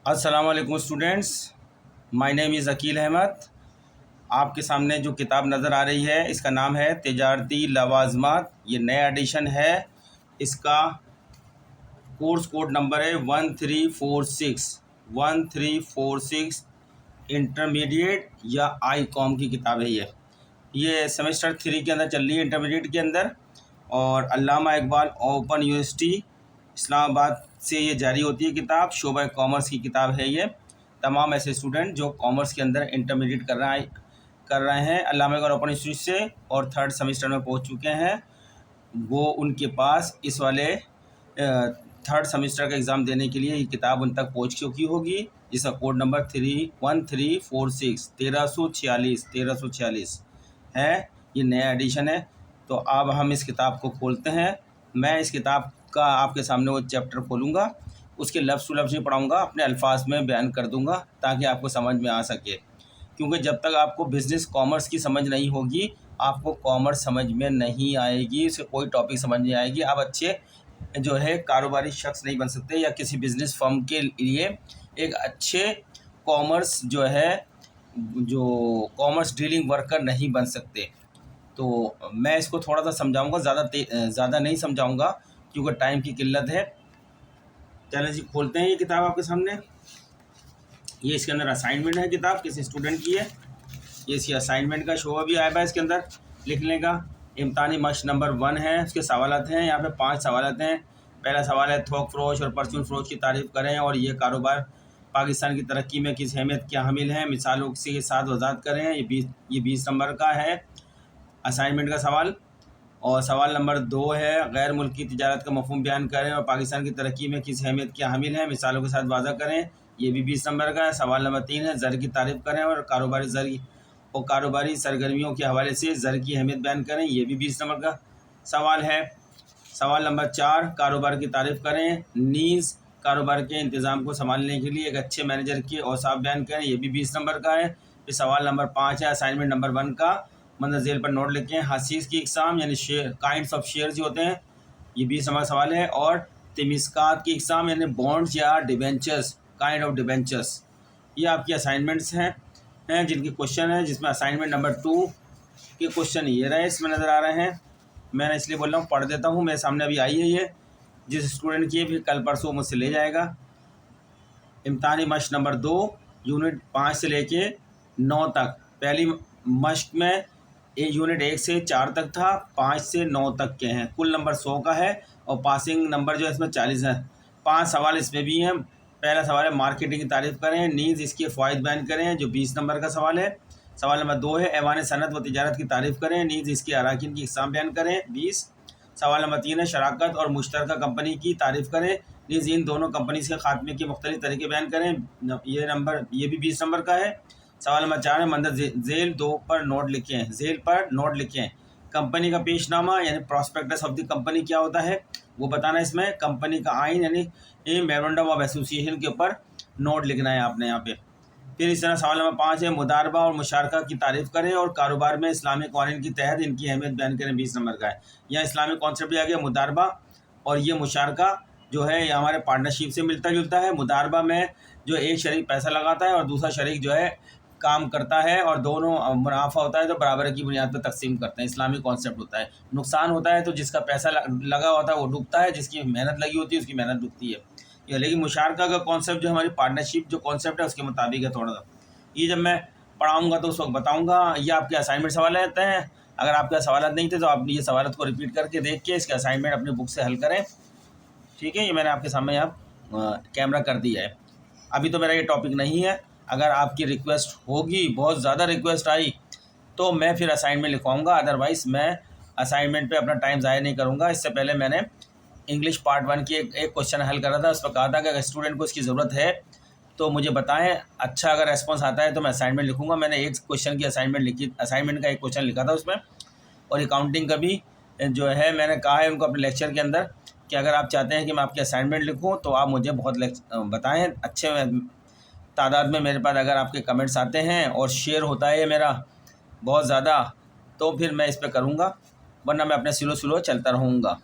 अस्सलाम वालेकुम students, my name is Aqeel Ahmed. आपके सामने जो किताब नज़र आ रही है इसका नाम है तिजारती लवाज़मात। ये नया एडिशन है। इसका कोर्स कोड नंबर है 1346 इंटरमीडिएट या आई कॉम की किताब है। ये सेमेस्टर 3 के अंदर चल रही है, इंटरमीडिएट के अंदर। और अल्लामा इकबाल ओपन यूनिवर्सिटी इस्लामाबाद से ये जारी होती है किताब। शोबा कॉमर्स की किताब है ये। तमाम ऐसे स्टूडेंट जो कॉमर्स के अंदर इंटरमीडिएट कर रहे हैं अल्लामा इकबाल ओपन यूनिवर्सिटी से और 3rd सेमेस्टर में पहुंच चुके हैं, वो उनके पास इस वाले 3rd सेमेस्टर का एग्ज़ाम देने के लिए ये किताब उन तक पहुंच चुकी होगी, जिसका कोड नंबर 1346 1346 है। ये नया एडिशन है। तो अब हम इस किताब को खोलते हैं। मैं इस किताब का आपके सामने वो चैप्टर खोलूँगा, उसके लफ्ज़ टू लफ्ज़ नहीं पढ़ाऊँगा, अपने अल्फाज में बयान कर दूँगा ताकि आपको समझ में आ सके। क्योंकि जब तक आपको बिज़नेस कॉमर्स की समझ नहीं होगी, आपको कॉमर्स समझ में नहीं आएगी, इससे कोई टॉपिक समझ नहीं आएगी। आप अच्छे जो है कारोबारी शख्स नहीं बन सकते या किसी बिज़नेस फर्म के लिए एक अच्छे कॉमर्स जो है जो कॉमर्स डीलिंग वर्कर नहीं बन सकते। तो मैं इसको थोड़ा सा समझाऊंगा, ज़्यादा नहीं समझाऊंगा क्योंकि टाइम की किल्लत है। चलिए जी, खोलते हैं ये किताब आपके सामने। ये इसके अंदर असाइनमेंट है, किताब किसी स्टूडेंट की है। ये इसकी असाइनमेंट का शो भी आया है इसके अंदर लिखने का। इम्तानी मश्क नंबर 1 है, उसके सवालात हैं यहाँ पे 5 सवालात हैं। पहला सवाल है थोक फरोश और परचून फरोश की तारीफ़ करें और ये कारोबार पाकिस्तान की तरक्की में किस अहमियत के हामिल हैं, मिसालों के साथ वजाहत करें। ये 20 नंबर का है असाइनमेंट का सवाल। और सवाल नंबर 2 है गैर मुल्की तिजारत का मफ़हूम बयान करें और पाकिस्तान की तरक्की में किस अहमियत के हामिल हैं, मिसालों के साथ वाज़ा करें। ये भी 20 नंबर का है। सवाल नंबर 3 है ज़र की तारीफ़ करें और कारोबारी सरगर्मियों के हवाले से ज़र की अहमियत बयान करें। ये भी 20 नंबर का सवाल है। सवाल नंबर 4 कारोबार की तारीफ़ करें, नीज़ कारोबार के इंतज़ाम को संभालने के लिए एक अच्छे मैनेजर के औसाफ बयान करें। ये भी 20 नंबर का है। फिर सवाल नंबर 5 है असाइनमेंट नंबर 1 का, मतलब जेल पर नोट लिखें। हसीस की इकसाम यानी शेयर काइंड्स ऑफ शेयर जो होते हैं, ये 20 नंबर सवाल है। और तिमिस्कात की इकसाम यानी बॉन्ड्स या डिबेंचर्स, काइंड ऑफ डिबेंचर्स। ये आपकी असाइनमेंट्स हैं जिनके क्वेश्चन है, जिसमें असाइनमेंट नंबर 2 के क्वेश्चन ये रहे इसमें नज़र आ रहे हैं। मैंने इसलिए बोल रहा हूँ पढ़ देता हूँ, मेरे सामने अभी आई है ये। जिस स्टूडेंट की फिर कल परसों मुझसे ले जाएगा। इम्तानी मश्क नंबर 2 यूनिट 5 से लेके 9 तक। पहली मश्क में यूनिट 1 से 4 तक था, 5 से 9 तक के हैं। कुल नंबर 100 का है और पासिंग नंबर जो है इसमें 40 है। 5 सवाल इसमें भी हैं। पहला सवाल है मार्केटिंग की तारीफ़ करें, नीज़ इसके फ़ायदे बयान करें, जो 20 नंबर का सवाल है। सवाल नंबर 2 है ऐवान सनत व तिजारत की तारीफ़ करें, नीज़ इसके अराकीन की इकसाम बयान करें, 20। सवाल नंबर 3 है शराकत और मुश्तरका कंपनी की तारीफ़ करें, नीज़ इन दोनों कंपनी से खात्मे के मुख्तलिफ तरीके बयान करें। ये भी 20 नंबर का है। सवाल नंबर 4 है मंदर झेल 2 पर नोट लिखें, झेल पर नोट लिखें। कंपनी का पेशनामा यानी प्रॉस्पेक्टस ऑफ द कंपनी क्या होता है वो बताना। इसमें कंपनी का आइन यानी मेमोरेंडम ऑफ एसोसिएशन के ऊपर नोट लिखना है आपने यहाँ पे। फिर इस तरह सवाल नंबर 5 है मुदारबा और मुशारका की तारीफ़ करें और कारोबार में इस्लामिक कानून के तहत इनकी अहमियत बयान करें, 20 नंबर का है। यहाँ इस्लामिक कॉन्सेप्ट भी आ गया मुदारबा, और ये मुशारका जो है ये हमारे पार्टनरशिप से मिलता जुलता है। मुदारबा में जो एक शरीक पैसा लगाता है और दूसरा शरीक जो है काम करता है और दोनों मुनाफा होता है तो बराबर की बुनियाद पर तकसीम करते हैं। इस्लामिक कॉन्सेप्ट होता है। नुकसान होता है तो जिसका पैसा लगा होता है वो डूबता है, जिसकी मेहनत लगी होती है उसकी मेहनत डूबती है। ये लेकिन मुशारका का कॉन्सेप्ट जो हमारी पार्टनरशिप जो कॉन्सेप्ट है उसके मुताबिक है थोड़ा सा। ये जब मैं पढ़ाऊँगा तो उस वक्त बताऊँगा। ये आपके असाइनमेंट सवाल रहते हैं। अगर आपके सवाल नहीं थे तो आप ये सवाल को रिपीट करके देख के इसके असाइनमेंट अपनी बुक से हल करें, ठीक है। ये मैंने आपके सामने यहाँ कैमरा कर दिया है। अभी तो मेरा ये टॉपिक नहीं है। अगर आपकी रिक्वेस्ट होगी, बहुत ज़्यादा रिक्वेस्ट आई तो मैं फिर असाइनमेंट लिखवाऊँगा, अदरवाइज़ मैं असाइनमेंट पे अपना टाइम ज़ाया नहीं करूँगा। इससे पहले मैंने इंग्लिश पार्ट 1 की एक क्वेश्चन हल करा था। उस पर कहा था कि अगर स्टूडेंट को इसकी ज़रूरत है तो मुझे बताएं। अच्छा अगर रेस्पॉन्स आता है तो मैं असाइनमेंट लिखूँगा। मैंने एक क्वेश्चन की असाइनमेंट का एक क्वेश्चन लिखा था उसमें। और अकाउंटिंग का भी जो है मैंने कहा है उनको अपने लेक्चर के अंदर कि अगर आप चाहते हैं कि मैं आपकी असाइनमेंट लिखूँ तो आप मुझे बहुत बताएं। अच्छे तादाद में मेरे पास अगर आपके कमेंट्स आते हैं और शेयर होता है मेरा बहुत ज़्यादा तो फिर मैं इस पर करूँगा, वरना मैं अपने स्लो चलता रहूँगा।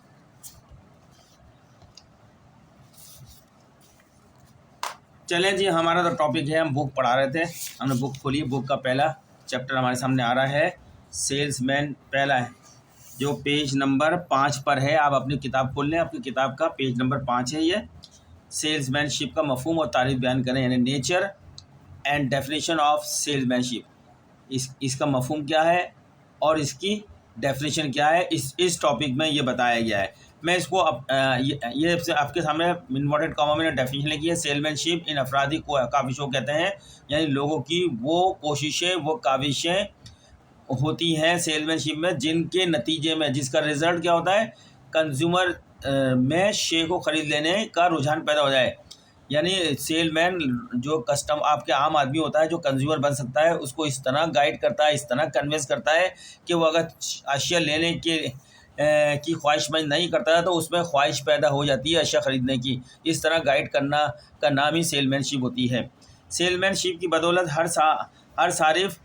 चलें जी, हमारा तो टॉपिक है, हम बुक पढ़ा रहे थे, हमने बुक खोली, बुक का पहला चैप्टर हमारे सामने आ रहा है, सेल्समैन पहला है, जो पेज नंबर 5 पर है। आप अपनी किताब खोल लें, आपकी किताब का पेज नंबर 5 है ये। सेल्समैनशिप का मफहूम और तारीफ बयान करें, यानी nature and definition of salesmanship. इसका मफहूम क्या है और इसकी डेफिनेशन क्या है, इस टॉपिक में ये बताया गया है। मैं इसको ये आपके सामने इन्वर्टेड कॉमा में डेफिनेशन लिखी है। सेल्समैनशिप इन अफरादी को काविशों कहते हैं, यानी लोगों की वो कोशिशें, वो काविशें होती हैं सेल्समैनशिप में, जिनके नतीजे में, जिसका रिजल्ट क्या होता है, कंज्यूमर में शेयर को ख़रीद लेने का रुझान पैदा हो जाए। यानी सेलमैन जो आपके आम आदमी होता है, जो कंज्यूमर बन सकता है, उसको इस तरह गाइड करता है, इस तरह कन्विंस करता है कि वो अगर अशिया लेने के की ख्वाहिशमंद नहीं करता है तो उसमें ख्वाहिश पैदा हो जाती है अशिया ख़रीदने की। इस तरह गाइड करना का नाम ही सेलमैनशिप होती है। सेलमैनशिप की बदौलत हर सारिफ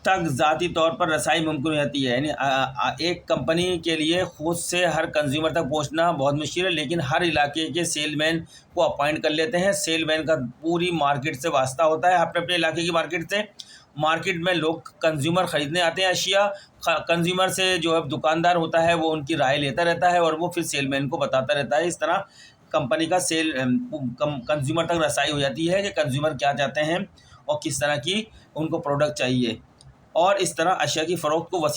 तक ज़ाती तौर पर रसाई मुमकिन हो जाती है। यानी एक कंपनी के लिए खुद से हर कंज्यूमर तक पहुंचना बहुत मुश्किल है, लेकिन हर इलाके के सेलमैन को अपॉइंट कर लेते हैं। सेलमैन का पूरी मार्केट से वास्ता होता है, अपने अपने इलाके की मार्केट से। मार्केट में लोग कंज्यूमर ख़रीदने आते हैं अशिया, कंज्यूमर से जो है दुकानदार होता है वो उनकी राय लेता रहता है और वो फिर सेलमैन को बताता रहता है। इस तरह कंपनी का कंज्यूमर तक रसाई हो जाती है कि कंज्यूमर क्या चाहते हैं और किस तरह की उनको प्रोडक्ट चाहिए, और इस तरह अशिया की फ़रोख्त को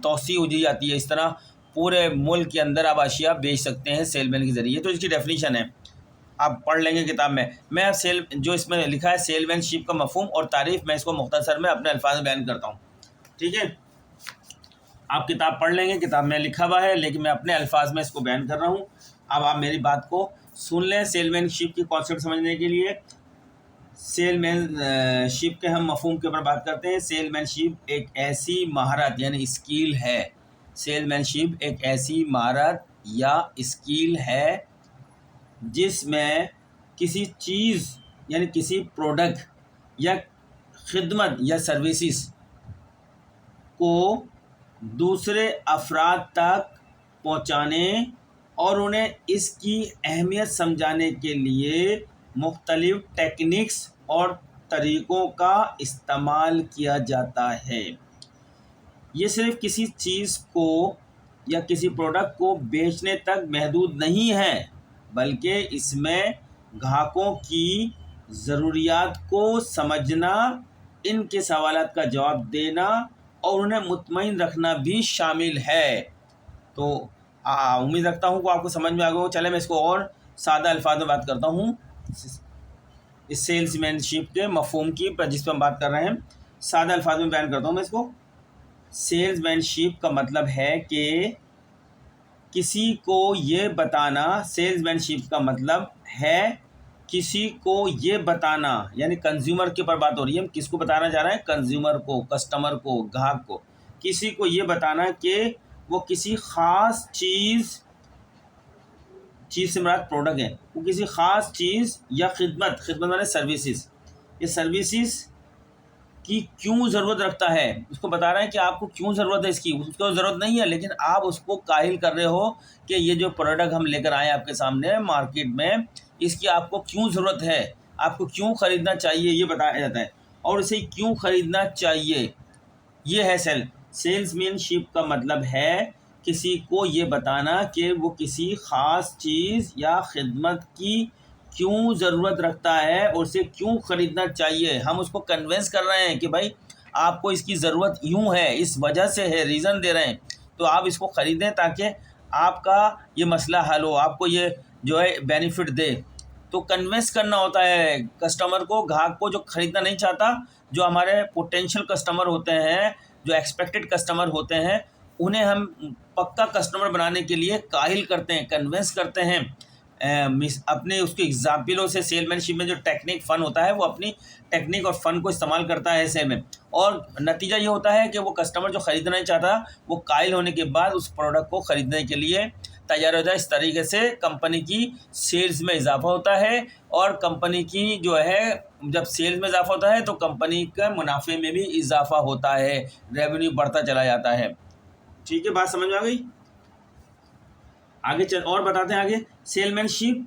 तोसी हो जाती है। इस तरह पूरे मुल्क के अंदर आप अशिया बेच सकते हैं सेलमैन के ज़रिए। तो इसकी डेफिनेशन है, आप पढ़ लेंगे किताब में। मैं जो इसमें लिखा है सेलमैनशिप का मफहूम और तारीफ़, मैं इसको मुख्तसर में अपने अल्फाज में बयान करता हूँ। ठीक है, आप किताब पढ़ लेंगे, किताब में लिखा हुआ है, लेकिन मैं अपने अल्फाज में इसको बयान कर रहा हूँ। अब आप मेरी बात को सुन लें। सेलमैनशिप की कॉन्सेप्ट समझने के लिए सेलमैनशिप के हम मफहूम के ऊपर बात करते हैं। सेलमैनशिप एक ऐसी महारत यानी स्किल है। सेलमैनशिप एक ऐसी महारत या स्किल है जिसमें किसी चीज़ यानी किसी प्रोडक्ट या खिदमत या सर्विसेज को दूसरे अफराद तक पहुंचाने और उन्हें इसकी अहमियत समझाने के लिए मुख्तलिफ टेक्निक्स और तरीक़ों का इस्तेमाल किया जाता है। ये सिर्फ़ किसी चीज़ को या किसी प्रोडक्ट को बेचने तक महदूद नहीं है, बल्कि इसमें ग्राहकों की ज़रूरियात को समझना, इनके सवालात का जवाब देना और उन्हें मुतमईन रखना भी शामिल है। तो उम्मीद रखता हूँ कि आपको समझ में आ गया हो। चले मैं इसको और सादा अल्फाज में बात करता हूँ, इस सेल्समैनशिप के मफहूम की पर जिस पर हम बात कर रहे हैं, सादा अल्फाज में बयान करता हूँ मैं इसको। सेल्समैनशिप का मतलब है कि किसी को ये बताना, सेल्समैनशिप का मतलब है किसी को ये बताना, यानी कंज्यूमर के ऊपर बात हो रही है, हम किसको बताना चाह रहे हैं, कंज्यूमर को, कस्टमर को, ग्राहक को। किसी को ये बताना कि वो किसी ख़ास चीज़ से मुराद प्रोडक्ट है, वो किसी ख़ास चीज़ या खिदमत माने सर्विसेज, ये सर्विसेज की क्यों ज़रूरत रखता है, उसको बता रहे हैं कि आपको क्यों ज़रूरत है इसकी। उसको ज़रूरत नहीं है, लेकिन आप उसको काहिल कर रहे हो कि ये जो प्रोडक्ट हम लेकर आए आपके सामने मार्केट में, इसकी आपको क्यों ज़रूरत है, आपको क्यों ख़रीदना चाहिए, ये बताया जाता है। और इसे क्यों ख़रीदना चाहिए, ये है सेल्समैनशिप का मतलब है किसी को ये बताना कि वो किसी ख़ास चीज़ या खिदमत की क्यों ज़रूरत रखता है और उसे क्यों ख़रीदना चाहिए। हम उसको कन्विंस कर रहे हैं कि भाई आपको इसकी ज़रूरत यूँ है, इस वजह से है, रीज़न दे रहे हैं, तो आप इसको ख़रीदें ताकि आपका ये मसला हल हो, आपको ये जो है बेनिफिट दे। तो कन्विंस करना होता है कस्टमर को, ग्राहक को, जो ख़रीदना नहीं चाहता। जो हमारे पोटेंशियल कस्टमर होते हैं, जो एक्सपेक्टेड कस्टमर होते हैं, उन्हें हम पक्का कस्टमर बनाने के लिए काहिल करते हैं, कन्विंस करते हैं अपने उसके एग्जाम्पलों से। सेलमैनशिप में जो टेक्निक फ़न होता है, वो अपनी टेक्निक और फ़न को इस्तेमाल करता है सेल में, और नतीजा ये होता है कि वो कस्टमर जो ख़रीदना नहीं चाहता, वो काहिल होने के बाद उस प्रोडक्ट को ख़रीदने के लिए तैयार हो जाए। इस तरीके से कंपनी की सेल्स में इजाफा होता है, और कंपनी की जो है जब सेल्स में इजाफा होता है तो कंपनी का मुनाफे में भी इजाफा होता है, रेवेन्यू बढ़ता चला जाता है। ठीक है, बात समझ में आ गई। आगे चल और बताते हैं आगे। सेलमैनशिप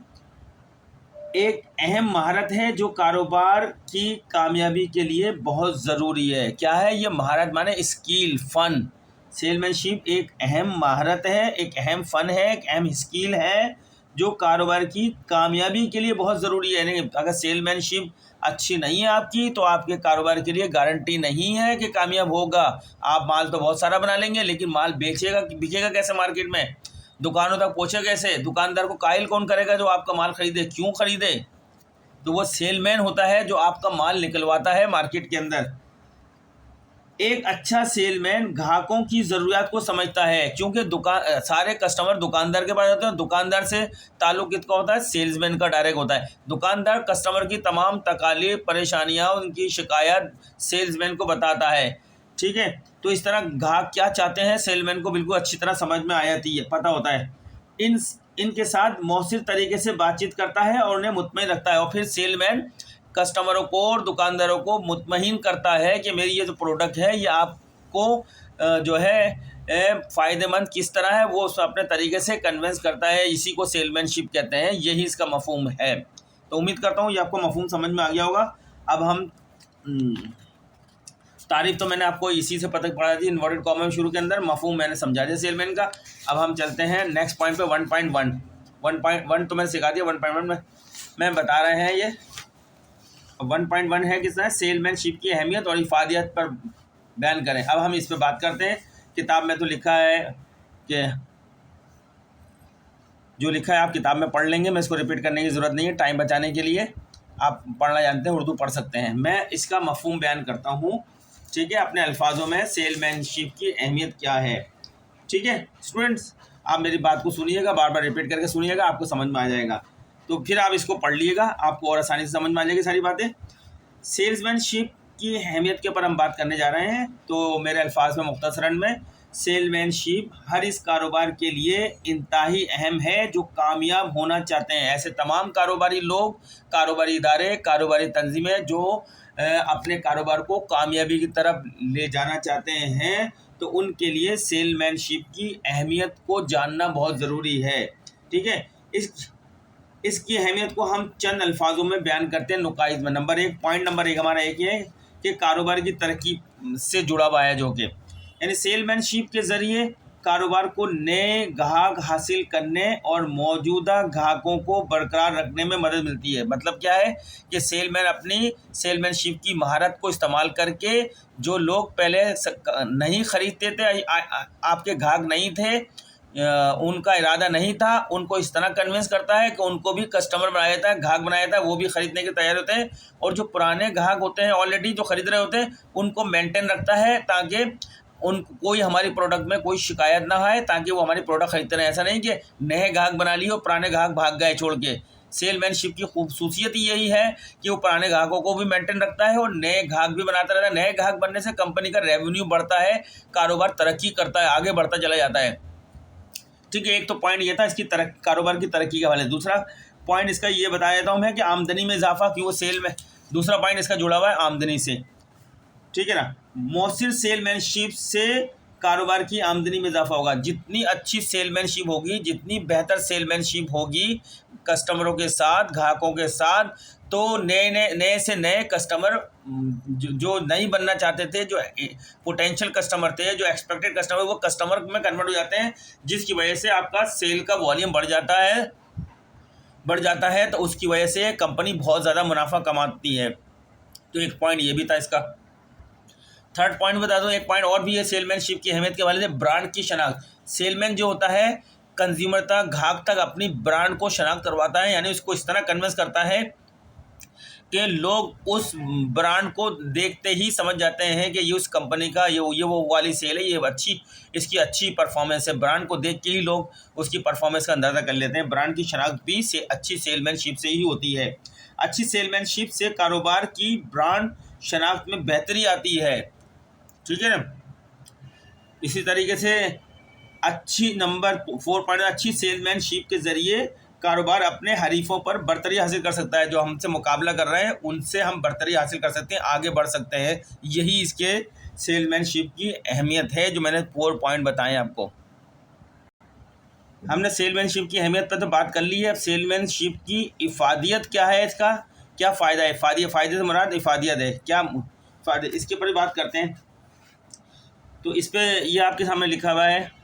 एक अहम महारत है जो कारोबार की कामयाबी के लिए बहुत ज़रूरी है। क्या है ये महारत? माने स्किल, फ़न। सेलमैनशिप एक अहम महारत है, एक अहम फ़न है, एक अहम स्किल है जो कारोबार की कामयाबी के लिए बहुत ज़रूरी है। यानी अगर सेलमैनशिप अच्छी नहीं है आपकी तो आपके कारोबार के लिए गारंटी नहीं है कि कामयाब होगा। आप माल तो बहुत सारा बना लेंगे लेकिन माल बिकेगा कैसे मार्केट में? दुकानों तक पहुँचे कैसे? दुकानदार को कायल कौन करेगा जो आपका माल खरीदे? क्यों खरीदे? तो वो सेलमैन होता है जो आपका माल निकलवाता है मार्केट के अंदर। एक अच्छा सेलमैन ग्राहकों की ज़रूरियात को समझता है, क्योंकि सारे कस्टमर दुकानदार के पास जाते हैं। दुकानदार से ताल्लुक़ किसका होता है? सेल्समैन का डायरेक्ट होता है। दुकानदार कस्टमर की तमाम तकालीफ, परेशानियां, उनकी शिकायत सेल्समैन को बताता है। ठीक है, तो इस तरह ग्राहक क्या चाहते हैं सेलमैन को बिल्कुल अच्छी तरह समझ में आ जाती है, पता होता है। इनके साथ मौसर तरीके से बातचीत करता है और उन्हें मुतमईन रखता है। और फिर सेलमैन कस्टमरों को और दुकानदारों को मुतमईन करता है कि मेरी ये जो प्रोडक्ट है ये आपको जो है फ़ायदेमंद किस तरह है, वो अपने तरीके से कन्विंस करता है। इसी को सेलमैनशिप कहते हैं, यही इसका मफहूम है। तो उम्मीद करता हूँ ये आपको मफहूम समझ में आ गया होगा। अब हम तारीफ तो मैंने आपको इसी से पता पड़ा थी, इन्वर्टेड कॉमा में शुरू के अंदर मफहूम मैंने समझा दिया सेलमैन का। अब हम चलते हैं नेक्स्ट पॉइंट पे 1.1। 1.1 तो मैंने सिखा दिया, 1.1 में मैं बता रहे हैं। ये 1.1 है किसना? सेलमैनशिप की अहमियत और इफादियत पर बयान करें। अब हम इस पर बात करते हैं। किताब में तो लिखा है कि जो लिखा है आप किताब में पढ़ लेंगे, मैं इसको रिपीट करने की ज़रूरत नहीं है। टाइम बचाने के लिए आप पढ़ना जानते हैं, उर्दू पढ़ सकते हैं। मैं इसका मफहूम बयान करता हूँ, ठीक है, अपने अल्फाजों में। सेलमैनशिप की अहमियत क्या है? ठीक है स्टूडेंट्स, आप मेरी बात को सुनिएगा, बार बार रिपीट करके सुनिएगा, आपको समझ में आ जाएगा। तो फिर आप इसको पढ़ लीजिएगा, आपको और आसानी से समझ में आ जाएगी सारी बातें। सेल्समैनशिप की अहमियत के ऊपर हम बात करने जा रहे हैं। तो मेरे अल्फाज में मुख्तसरन में, सेलमैनशिप हर इस कारोबार के लिए इंतहाई अहम है जो कामयाब होना चाहते हैं। ऐसे तमाम कारोबारी लोग, कारोबारी इदारे, कारोबारी तंजीमें जो अपने कारोबार को कामयाबी की तरफ ले जाना चाहते हैं, तो उनके लिए सेलमैनशिप की अहमियत को जानना बहुत ज़रूरी है। ठीक है, इसकी अहमियत को हम चंद अल्फाजों में बयान करते हैं नुकाइद में। पॉइंट नंबर एक हमारा एक ये है कि कारोबार की तरक्की से जुड़ा हुआ है, जो कि यानी सेलमैनशिप के ज़रिए कारोबार को नए ग्राहक हासिल करने और मौजूदा ग्राहकों को बरकरार रखने में मदद मिलती है। मतलब क्या है कि सेलमैन अपनी सेलमैनशिप की महारत को इस्तेमाल करके, जो लोग पहले नहीं ख़रीदते थे, आपके ग्राहक नहीं थे, उनका इरादा नहीं था, उनको इस तरह कन्विंस करता है कि उनको भी कस्टमर बनाया जाता है, ग्राहक बनाया जाता है, वो भी ख़रीदने के तैयार होते हैं। और जो पुराने ग्राहक होते हैं ऑलरेडी जो ख़रीद रहे होते हैं, उनको मेंटेन रखता है ताकि कोई हमारी प्रोडक्ट में कोई शिकायत ना आए, ताकि वो हमारी प्रोडक्ट खरीदते रहें। ऐसा नहीं कि नए ग्राहक बना लिए और पुराने ग्राहक भाग गए छोड़ के। सेलमैनशिप की खूबसूरत ही यही है कि वो पुराने ग्राहकों को भी मेंटेन रखता है और नए ग्राहक भी बनाता रहता है। नए ग्राहक बनने से कंपनी का रेवेन्यू बढ़ता है, कारोबार तरक्की करता है, आगे बढ़ता चला जाता है। ठीक है, एक तो पॉइंट ये था इसकी कारोबार की तरक्की के हवाले। दूसरा पॉइंट इसका ये बताया देता हूँ मैं कि आमदनी में इजाफा क्यों सेल में। दूसरा पॉइंट इसका जुड़ा हुआ है आमदनी से। ठीक है ना, मौसर सेलमैनशिप से कारोबार की आमदनी में इजाफा होगा। जितनी अच्छी सेलमैनशिप होगी, जितनी बेहतर सेलमैनशिप होगी कस्टमरों के साथ, ग्राहकों के साथ, तो नए से नए कस्टमर जो नहीं बनना चाहते थे, जो पोटेंशियल कस्टमर थे, जो एक्सपेक्टेड कस्टमर, वो कस्टमर में कन्वर्ट हो जाते हैं, जिसकी वजह से आपका सेल का वॉल्यूम बढ़ जाता है। तो उसकी वजह से कंपनी बहुत ज़्यादा मुनाफा कमाती है। तो एक पॉइंट ये भी था इसका। थर्ड पॉइंट बता दूं, एक पॉइंट और भी है सेलमैनशिप की अहमियत के हवाले से, ब्रांड की शनाख्त। सेलमैन जो होता है कंज्यूमर तक, ग्राहक तक अपनी ब्रांड को शनाख्त करवाता है, यानी उसको इस तरह कन्विंस करता है कि लोग उस ब्रांड को देखते ही समझ जाते हैं कि ये उस कंपनी का ये वो वाली सेल है, ये इसकी अच्छी परफॉर्मेंस है। ब्रांड को देख के ही लोग उसकी परफॉर्मेंस का अंदाज़ा कर लेते हैं। ब्रांड की शनाख्त भी अच्छी सेलमैनशिप से ही होती है। अच्छी सेलमैनशिप से कारोबार की ब्रांड शनाख्त में बेहतरी आती है। ठीक है ना, इसी तरीके से अच्छी नंबर 4 पॉइंट, अच्छी सेलमैनशिप के ज़रिए कारोबार अपने हरीफों पर बर्तरी हासिल कर सकता है। जो हमसे मुकाबला कर रहे हैं उनसे हम बर्तरी हासिल कर सकते हैं, आगे बढ़ सकते हैं। यही इसके सेलमैनशिप की अहमियत है जो मैंने 4 पॉइंट बताए आपको। हमने सेलमैनशिप की अहमियत पर तो बात कर ली है। अब सेलमैनशिप की इफादियत क्या है, इसका क्या फ़ायदा है। फ़ायदे से मुराद इफादियत है, क्या फ़ायदे, इसके ऊपर बात करते हैं। तो इस पे ये आपके सामने लिखा हुआ है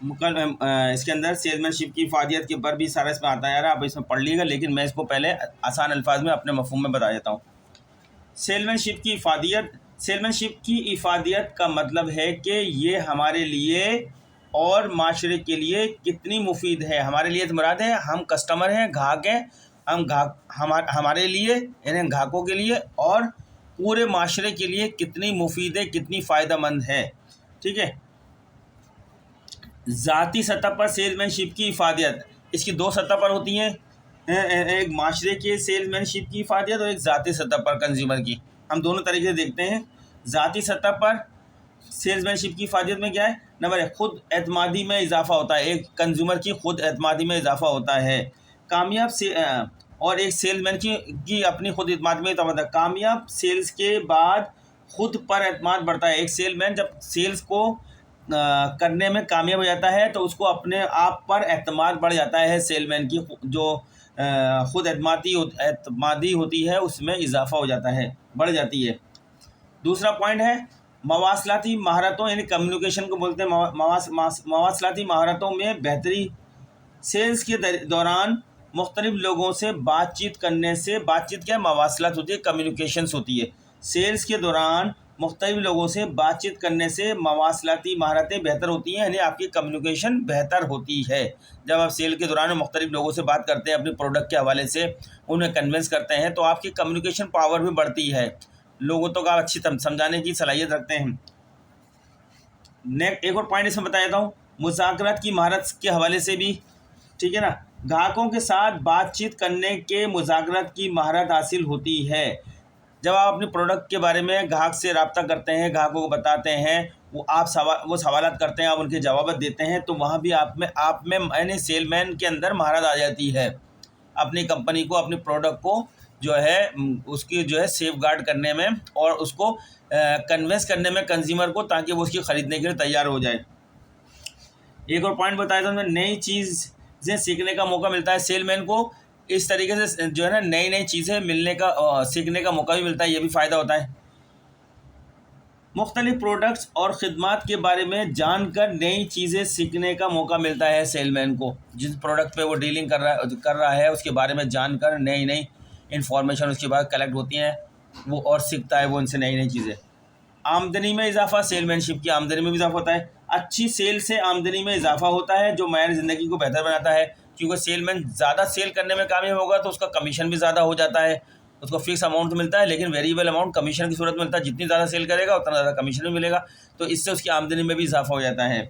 इसके अंदर सेलमैनशिप की इफादियत के ऊपर भी सारा इसमें आता है यार, आप इसमें पढ़ लीजिएगा, लेकिन मैं इसको पहले आसान अल्फाज में अपने मफ़हूम में बता देता हूँ। सेलमैनशिप की इफादियत, सेलमैनशिप की इफादियत का मतलब है कि ये हमारे लिए और माशरे के लिए कितनी मुफीद है। हमारे लिए तो मुराद है हम कस्टमर हैं, ग्राहक हैं, हम ग्राहक हमारे लिए यानी ग्राहकों के लिए और पूरे माशरे के लिए कितनी मुफीद है, कितनी फ़ायदेमंद है। ठीक है। ज़ाती सतह पर सेल्समैनशिप की इफादियत, इसकी दो सतह पर होती हैं, एक माशरे के सेल्समैनशिप की इफादियत और एक ज़ाती सतह पर कंज्यूमर की। हम दोनों तरीके से देखते हैं। ज़ाती सतह पर सेल्समैनशिप की इफादियत में क्या है, नंबर एक, खुद एतमादी में इजाफा होता है, एक कंज्यूमर की खुद एतमादी में इजाफा होता है। कामयाब से और एक सेल्समैन की अपनी खुद एतमाद में इजाफा होता है। कामयाब सेल्स के बाद खुद पर एतमाद बढ़ता है। एक सेलमैन जब सेल्स को करने में कामयाब हो जाता है तो उसको अपने आप पर एतमाद बढ़ जाता है। सेलमैन की जो खुद एतमादी होती है उसमें इजाफा हो जाता है, बढ़ जाती है। दूसरा पॉइंट है मवासलाती महारतों, यानी कम्युनिकेशन को बोलते हैं। मवासलाती महारतों में बेहतरी, सेल्स के दौरान मुख्तलिफ लोगों से बातचीत करने से, बातचीत क्या मवासलात होती है, कम्युनिकेशंस होती है। सेल्स के दौरान मुख्तलिफ लोगों से बातचीत करने से मवासलाती महारतें बेहतर होती हैं, यानी आपकी कम्युनिकेशन बेहतर होती है। जब आप सेल के दौरान मुख्तलिफ लोगों से बात करते हैं, अपने प्रोडक्ट के हवाले से उन्हें कन्विंस करते हैं, तो आपकी कम्युनिकेशन पावर भी बढ़ती है, लोगों को आप अच्छी तरह समझाने की सलाहियत रखते हैं। एक और पॉइंट इसमें बता देता हूँ, मुज़ाकरात की महारत के हवाले से भी, ठीक है ना, ग्राहकों के साथ बातचीत करने के मुज़ाकरात की महारत हासिल होती है। जब आप अपने प्रोडक्ट के बारे में ग्राहक से रब्ता करते हैं, ग्राहकों को बताते हैं, वो सवालात करते हैं, आप उनके जवाब देते हैं, तो वहाँ भी आप में यानी सेलमैन के अंदर महारत आ जाती है। अपनी कंपनी को, अपने प्रोडक्ट को जो है उसकी जो है सेफ गार्ड करने में और उसको कन्विंस करने में कंज्यूमर को, ताकि वो उसकी ख़रीदने के लिए तैयार हो जाए। एक और पॉइंट बताया था उसमें, नई चीज़ें सीखने का मौका मिलता है सेलमैन को। इस तरीके से जो है ना नई नई चीज़ें मिलने का सीखने का मौका भी मिलता है, ये भी फ़ायदा होता है। मुख्तलिफ प्रोडक्ट्स और ख़िदमात के बारे में जानकर नई चीज़ें सीखने का मौका मिलता है सेलमैन को। जिस प्रोडक्ट पे वो डीलिंग कर रहा है उसके बारे में जानकर नई नई इंफॉर्मेशन उसके बाद कलेक्ट होती हैं, वो और सीखता है वो उनसे नई नई चीज़ें। आमदनी में इजाफा, सेलमैनशिप की आमदनी में भी इजाफा होता है। अच्छी सेल से आमदनी में इजाफा होता है, जो मायर ज़िंदगी को बेहतर बनाता है, क्योंकि सेलमैन ज़्यादा सेल करने में कामयाब होगा तो उसका कमीशन भी ज़्यादा हो जाता है। उसको फिक्स अमाउंट तो मिलता है, लेकिन वेरिएबल अमाउंट कमीशन की सूरत में मिलता है। जितनी ज़्यादा सेल करेगा उतना ज़्यादा कमीशन भी मिलेगा, तो इससे उसकी आमदनी में भी इजाफा हो जाता है।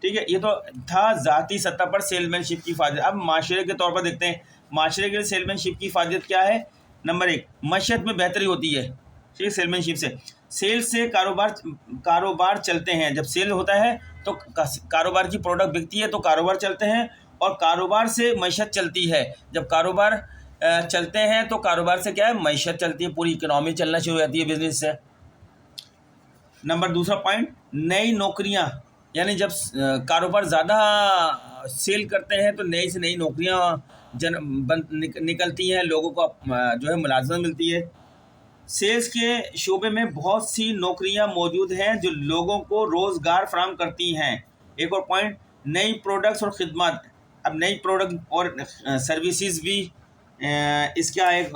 ठीक है, ये तो था ज़ाती सतह पर सेलमैनशिप की फ़ायदे। अब माशरे के तौर पर देखते हैं, माशरे के लिए सेलमैनशिप की फ़ायदत क्या है। नंबर एक, मईशत में बेहतरी होती है। ठीक है, सेलमैनशिप से, सेल से कारोबार चलते हैं। जब सेल होता है तो कारोबार की प्रोडक्ट बिकती है तो कारोबार चलते हैं, और कारोबार से मईशत चलती है। जब कारोबार चलते हैं तो कारोबार से क्या है, मईशत चलती है, पूरी इकनॉमी चलना शुरू हो जाती है बिजनेस से। नंबर दूसरा पॉइंट, नई नौकरियां, यानी जब कारोबार ज़्यादा सेल करते हैं तो नई से नई नौकरियां निकलती हैं, लोगों को जो है मुलाजमत मिलती है। सेल्स के शोबे में बहुत सी नौकरियां मौजूद हैं जो लोगों को रोज़गार फराहम करती हैं। एक और पॉइंट, नई प्रोडक्ट्स और ख़िदमत। अब नई प्रोडक्ट और सर्विसेज भी इसका एक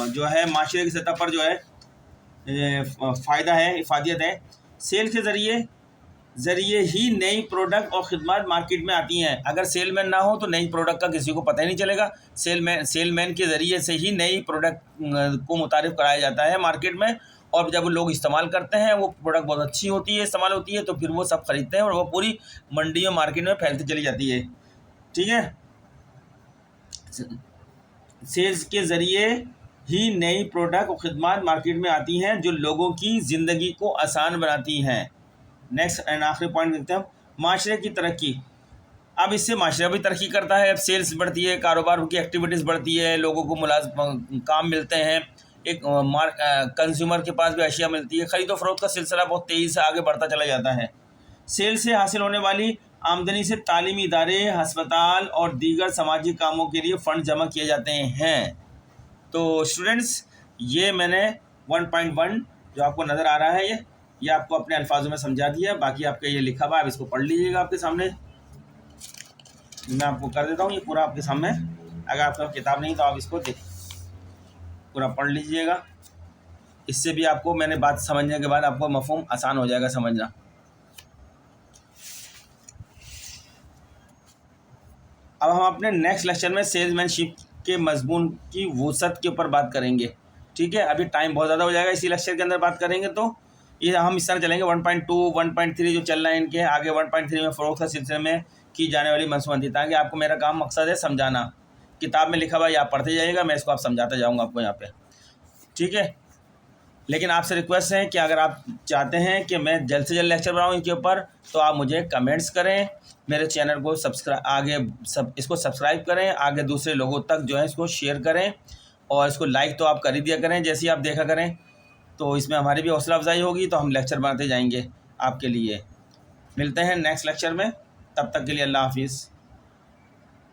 जो है माशरे की सतह पर जो है फ़ायदा है, इफादियत है। सेल के ज़रिए ही नई प्रोडक्ट और ख़िदमत मार्केट में आती हैं। अगर सेलमैन ना हो तो नई प्रोडक्ट का किसी को पता ही नहीं चलेगा। सेलमैन के ज़रिए से ही नई प्रोडक्ट को मुतारिफ़ कराया जाता है मार्केट में, और जब लोग इस्तेमाल करते हैं, वो प्रोडक्ट बहुत अच्छी होती है, इस्तेमाल होती है, तो फिर वो सब ख़रीदते हैं और वो पूरी मंडियों मार्केट में फैलती चली जाती है। ठीक है, सेल्स के ज़रिए ही नई प्रोडक्ट और ख़िदमत मार्केट में आती हैं जो लोगों की ज़िंदगी को आसान बनाती हैं। नेक्स्ट एंड आखिरी पॉइंट देखते हैं, माशरे की तरक्की। अब इससे माशरा भी तरक्की करता है। अब सेल्स बढ़ती है, कारोबार की एक्टिविटीज़ बढ़ती है, लोगों को काम मिलते हैं, एक कंज्यूमर के पास भी अशिया मिलती है, ख़रीदो फरोख्त का सिलसिला बहुत तेज़ी से आगे बढ़ता चला जाता है। सेल से हासिल होने वाली आमदनी से तालीमी इदारे, अस्पताल और दीगर सामाजिक कामों के लिए फ़ंड जमा किए जाते हैं। तो स्टूडेंट्स, ये मैंने 1.1 जो आपको नज़र आ रहा है ये आपको अपने अल्फाजों में समझा दिया। बाकी आपका ये लिखा हुआ, आप इसको पढ़ लीजिएगा आपके सामने। मैं आपको कर देता हूँ ये पूरा आपके सामने। अगर आपका किताब नहीं तो आप इसको पूरा पढ़ लीजिएगा। इससे भी आपको मैंने बात समझने के बाद आपको मफ़हूम आसान हो जाएगा समझना। अब हम अपने नेक्स्ट लेक्चर में सेल्समैनशिप के मजमून की वसअत के ऊपर बात करेंगे। ठीक है, अभी टाइम बहुत ज़्यादा हो जाएगा, इसी लेक्चर के अंदर बात करेंगे। तो ये हम इस तरह चलेंगे। 1.2 1.3 जो चल रहा है इनके आगे 1.3 में फ़रोख्त के सिलसिले में की जाने वाली मनसूबबंदी, ताकि आपको मेरा काम मकसद है समझाना। किताब में लिखा हुआ है, आप पढ़ते जाइएगा, मैं इसको आप समझाता जाऊँगा आपको यहाँ पे। ठीक है, लेकिन आपसे रिक्वेस्ट है कि अगर आप चाहते हैं कि मैं जल्द से जल्द लेक्चर बनाऊँ इनके ऊपर, तो आप मुझे कमेंट्स करें, मेरे चैनल को इसको सब्सक्राइब करें, आगे दूसरे लोगों तक जो है इसको शेयर करें, और इसको लाइक तो आप कर ही दिया करें जैसे ही आप देखा करें। तो इसमें हमारी भी हौसला अफजाई होगी, तो हम लेक्चर बनाते जाएंगे आपके लिए। मिलते हैं नेक्स्ट लेक्चर में, तब तक के लिए अल्लाह हाफिज़।